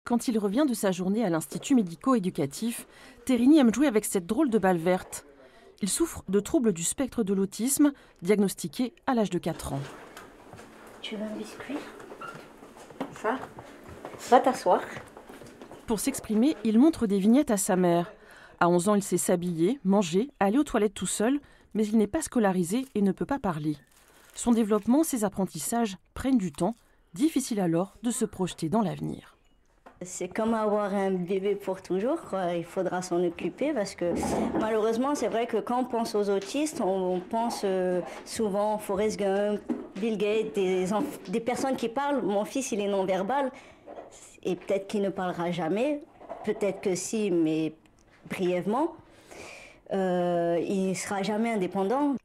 Quand il revient de sa journée à l'Institut médico-éducatif, Terini aime jouer avec cette drôle de balle verte. Il souffre de troubles du spectre de l'autisme, diagnostiqué à l'âge de 4 ans. Tu veux un biscuit? Ça? Va t'asseoir. Pour s'exprimer, il montre des vignettes à sa mère. À 11 ans, il sait s'habiller, manger, aller aux toilettes tout seul, mais il n'est pas scolarisé et ne peut pas parler. Son développement, ses apprentissages prennent du temps, difficile alors de se projeter dans l'avenir. C'est comme avoir un bébé pour toujours, quoi. Il faudra s'en occuper parce que malheureusement, c'est vrai que quand on pense aux autistes, on pense souvent Forrest Gump, Bill Gates, des personnes qui parlent. Mon fils, il est non-verbal et peut-être qu'il ne parlera jamais, peut-être que si, mais brièvement. Il ne sera jamais indépendant.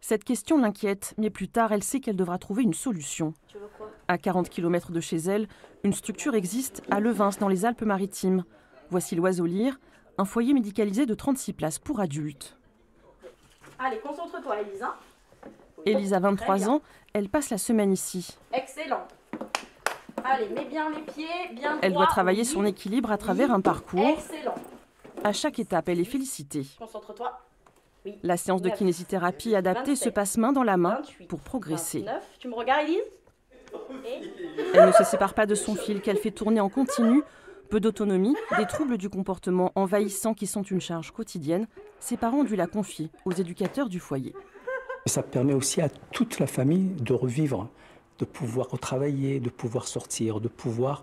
Cette question l'inquiète, mais plus tard, elle sait qu'elle devra trouver une solution. Tu veux quoi? À 40 km de chez elle, une structure existe à Levins, dans les Alpes-Maritimes. Voici l'Oiseau-Lyre, un foyer médicalisé de 36 places pour adultes. Allez, concentre-toi, Elise. Élise a 23 ans, elle passe la semaine ici. Excellent. Allez, mets bien les pieds, bien droit. Elle doit travailler son équilibre à travers un parcours. Excellent. À chaque étape, elle est félicitée. Concentre-toi. Oui. La séance de kinésithérapie adaptée se passe main dans la main 28, pour progresser. 29. Tu me regardes, Elise? Elle ne se sépare pas de son fil qu'elle fait tourner en continu. Peu d'autonomie, des troubles du comportement envahissants qui sont une charge quotidienne. Ses parents ont dû la confier aux éducateurs du foyer. Ça permet aussi à toute la famille de revivre, de pouvoir retravailler, de pouvoir sortir, de pouvoir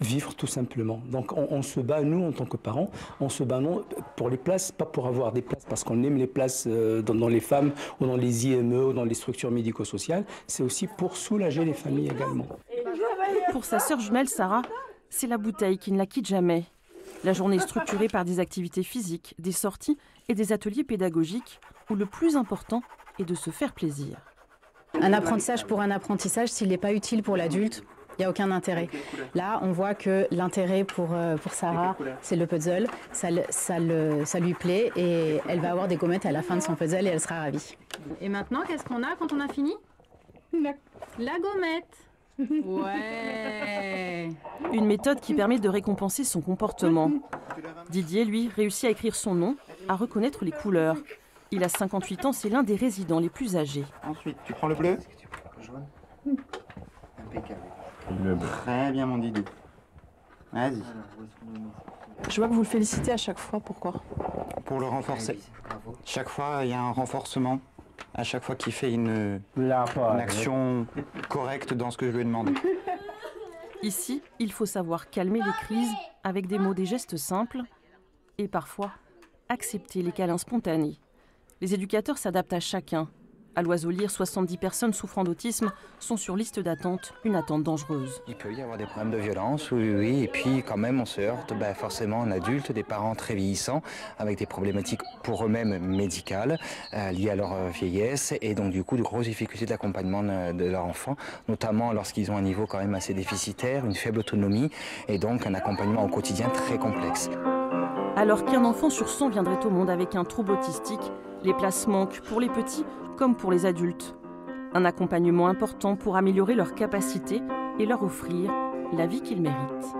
vivre tout simplement. Donc on se bat, nous en tant que parents, on se bat non pour les places, pas pour avoir des places parce qu'on aime les places dans les femmes ou dans les IME ou dans les structures médico-sociales, c'est aussi pour soulager les familles également. Pour sa sœur jumelle Sarah, c'est la bouteille qui ne la quitte jamais. La journée est structurée par des activités physiques, des sorties et des ateliers pédagogiques où le plus important est de se faire plaisir. Un apprentissage pour un apprentissage, s'il n'est pas utile pour l'adulte, il n'y a aucun intérêt. Là, on voit que l'intérêt pour Sarah, c'est le puzzle. Ça lui plaît et elle va avoir des gommettes à la fin de son puzzle et elle sera ravie. Et maintenant, qu'est-ce qu'on a quand on a fini? La gommette. Ouais. Une méthode qui permet de récompenser son comportement. Didier, lui, réussit à écrire son nom, à reconnaître les couleurs. Il a 58 ans, c'est l'un des résidents les plus âgés. Ensuite, tu prends le bleu. Jaune. Impeccable. Le bleu. Très bien, mon Didou. Vas-y. Je vois que vous le félicitez à chaque fois. Pourquoi? Pour le renforcer. Chaque fois, il y a un renforcement. À chaque fois qu'il fait une action correcte dans ce que je lui ai demandé. Ici, il faut savoir calmer les crises avec des mots, des gestes simples et parfois accepter les câlins spontanés. Les éducateurs s'adaptent à chacun. À l'Oiseau-Lyre, 70 personnes souffrant d'autisme sont sur liste d'attente, une attente dangereuse. Il peut y avoir des problèmes de violence, oui, et puis quand même on se heurte forcément en adulte, des parents très vieillissants, avec des problématiques pour eux-mêmes médicales, liées à leur vieillesse, et donc du coup de grosses difficultés d'accompagnement de leur enfant, notamment lorsqu'ils ont un niveau quand même assez déficitaire, une faible autonomie, et donc un accompagnement au quotidien très complexe. Alors qu'un enfant sur 100 viendrait au monde avec un trouble autistique, les places manquent pour les petits comme pour les adultes. Un accompagnement important pour améliorer leurs capacités et leur offrir la vie qu'ils méritent.